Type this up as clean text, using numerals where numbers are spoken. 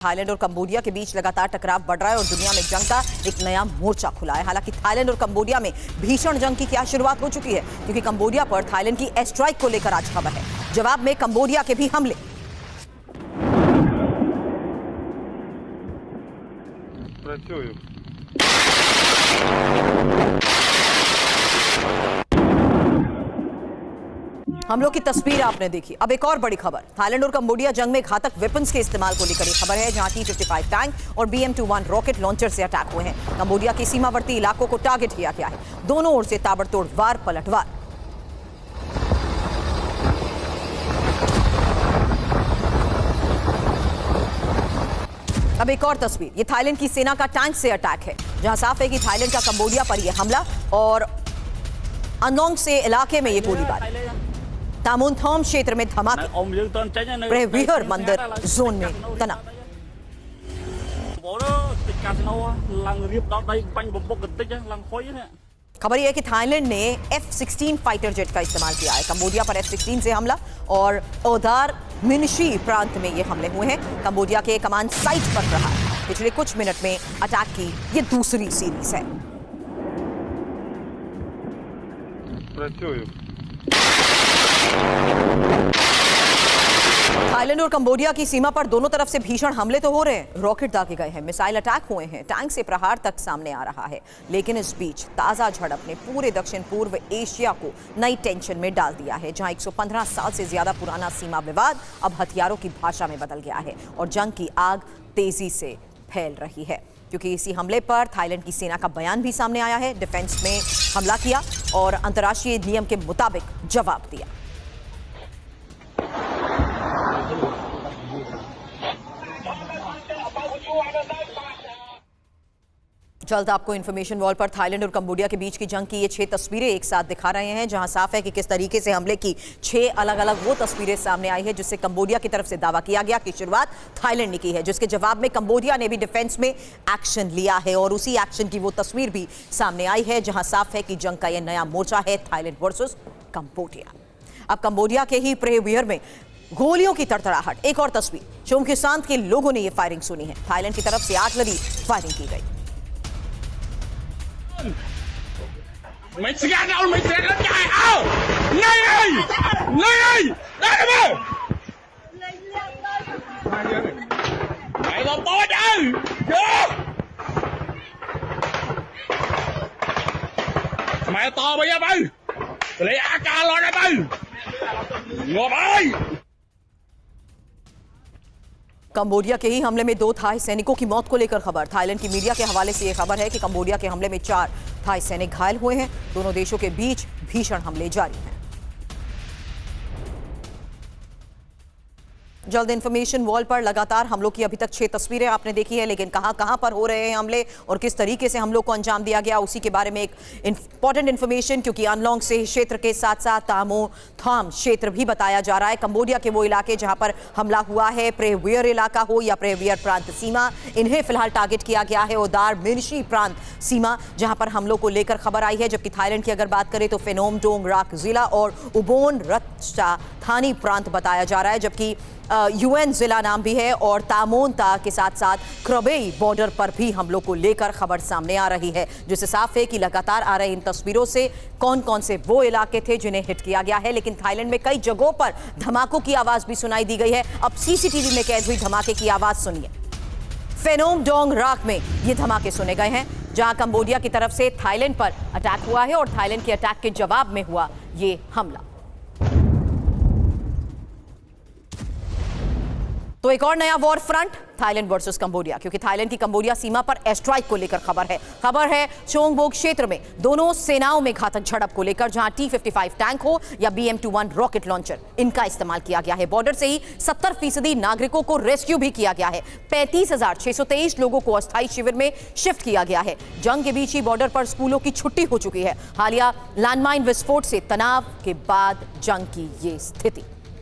Thailand और Cambodia के बीच लगातार टकराव बढ़ रहा है और दुनिया में जंग का एक नया मोर्चा खुला है। हालांकि थाईलैंड और कंबोडिया में भीषण जंग की क्या शुरुआत हो चुकी है, क्योंकि कंबोडिया पर थाईलैंड की एयर स्ट्राइक को लेकर आज खबर है। जवाब में कंबोडिया के भी हमले। हमलों की तस्वीर आपने देखी। अब एक और बड़ी खबर, थाईलैंड और कंबोडिया जंग में घातक वेपन्स के इस्तेमाल को लेकर खबर है, जहां T-55 टैंक और BM-21 रॉकेट लॉन्चर से अटैक हुए हैं। कंबोडिया के सीमावर्ती इलाकों को टारगेट किया गया है। दोनों ओर से ताबड़तोड़ वार पलटवार। अब एक और तस्वीर, ये थाईलैंड की सेना का टैंक से अटैक है, जहां साफ है कि थाईलैंड का कंबोडिया पर यह हमला और अनोंग से इलाके में ये गोलीबारी। तामुनथोम क्षेत्र में धमाके, प्रेविहर मंदिर जोन में तनाव। खबर यह है कि थाईलैंड ने F-16 फाइटर जेट का इस्तेमाल किया है। कंबोडिया पर F-16 से हमला और ओदार मिनशी प्रांत में ये हमले हुए हैं। कंबोडिया के कमांड साइट पर रहा। पिछले कुछ मिनट में अटैक की ये दूसरी सीरीज है। थाईलैंड और कंबोडिया की सीमा पर दोनों तरफ से भीषण हमले तो हो रहे हैं, रॉकेट दागे गए हैं, मिसाइल अटैक हुए हैं, टैंक से प्रहार तक सामने आ रहा है। लेकिन इस बीच ताजा झड़प ने पूरे दक्षिण पूर्व एशिया को नई टेंशन में डाल दिया है, जहां 115 साल से ज्यादा पुराना सीमा विवाद अब हथियारों की भाषा में बदल गया है और जंग की आग तेजी से फैल रही है। क्योंकि इसी हमले पर थाईलैंड की सेना का बयान भी सामने आया है। डिफेंस में हमला किया और अंतर्राष्ट्रीय नियम के मुताबिक जवाब दिया। जल्द आपको इन्फॉर्मेशन वॉल पर थाईलैंड और कंबोडिया के बीच की जंग की ये 6 तस्वीरें एक साथ दिखा रहे हैं, जहां साफ है कि किस तरीके से हमले की 6 अलग अलग वो तस्वीरें सामने आई है, जिससे कंबोडिया की तरफ से दावा किया गया कि शुरुआत थाईलैंड ने की है, जिसके जवाब में कंबोडिया ने भी डिफेंस में एक्शन लिया है और उसी एक्शन की वो तस्वीर भी सामने आई है, जहां साफ है कि जंग का यह नया मोर्चा है, थाईलैंड वर्सेस कंबोडिया। अब कंबोडिया के ही प्रेवियर में गोलियों की तड़तड़ाहट। एक और तस्वीर, चोमकिसांत के लोगों ने यह फायरिंग सुनी है। थाईलैंड की तरफ से आर्टिलरी फायरिंग की गई। Mày sẽ ra đâu? Mày sẽ ra chạy ao! Ngay ơi! Ngay ơi! Đây em ơi! Mày làm to chứ! Mày to bây giờ ơi! Lấy AK lo đây ơi! Ngọt ơi! Cambodia के ही हमले में 2 Thai सैनिकों की मौत को लेकर खबर। Thailand की मीडिया के हवाले से यह खबर है कि कंबोडिया के हमले में 4 थाई सैनिक घायल हुए हैं। दोनों देशों के बीच भीषण हमले जारी हैं। जल्द इंफॉर्मेशन वॉल पर लगातार हमलों की अभी तक 6 तस्वीरें आपने देखी है, लेकिन कहां पर हो रहे हैं हमले और किस तरीके से हमलों को अंजाम दिया गया, उसी के बारे में एक इंपॉर्टेंट इंफॉर्मेशन, क्योंकि अनलोंग से क्षेत्र के साथ साथ तामुनथोम क्षेत्र भी बताया जा रहा है। कंबोडिया के वो इलाके जहां पर हमला हुआ है, प्रेवियर इलाका हो या प्रेवियर प्रांत सीमा, इन्हें फिलहाल टारगेट किया गया है। ओदार मिनशी प्रांत सीमा, जहां पर हमलों को लेकर खबर आई है। जबकि थाईलैंड की अगर बात करें तो फेनोम डोंग राक जिला और उबोन रत्चाथानी प्रांत बताया जा रहा है, जबकि UN जिला नाम भी है और तामोनता के साथ साथ क्रबेई बॉर्डर पर भी हमलों को लेकर खबर सामने आ रही है, जिससे साफ है कि लगातार आ रहे इन तस्वीरों से कौन कौन से वो इलाके थे जिन्हें हिट किया गया है। लेकिन थाईलैंड में कई जगहों पर धमाकों की आवाज भी सुनाई दी गई है। अब CCTV में कैद हुई धमाके की आवाज सुनिए। फेनोम डोंग राक में ये धमाके सुने गए हैं, जहां कंबोडिया की तरफ से थाईलैंड पर अटैक हुआ है और थाईलैंड के अटैक के जवाब में हुआ ये हमला। तो एक और नया war front, Thailand versus Cambodia, क्योंकि थाईलैंड की कंबोडिया सीमा पर एयर स्ट्राइक को लेकर खबर है चोंगबोक क्षेत्र में दोनों सेनाओं में घातक झड़प को लेकर, जहां T-55 टैंक हो या BM-21 रॉकेट लॉन्चर, इनका इस्तेमाल किया गया है। बॉर्डर से ही 70% नागरिकों को रेस्क्यू भी किया गया है। 35,623 लोगों को अस्थायी शिविर में शिफ्ट किया गया है। जंग के बीच ही बॉर्डर पर स्कूलों की छुट्टी हो चुकी है। हालिया लैंडमाइन विस्फोट से तनाव के बाद जंग की ये स्थिति।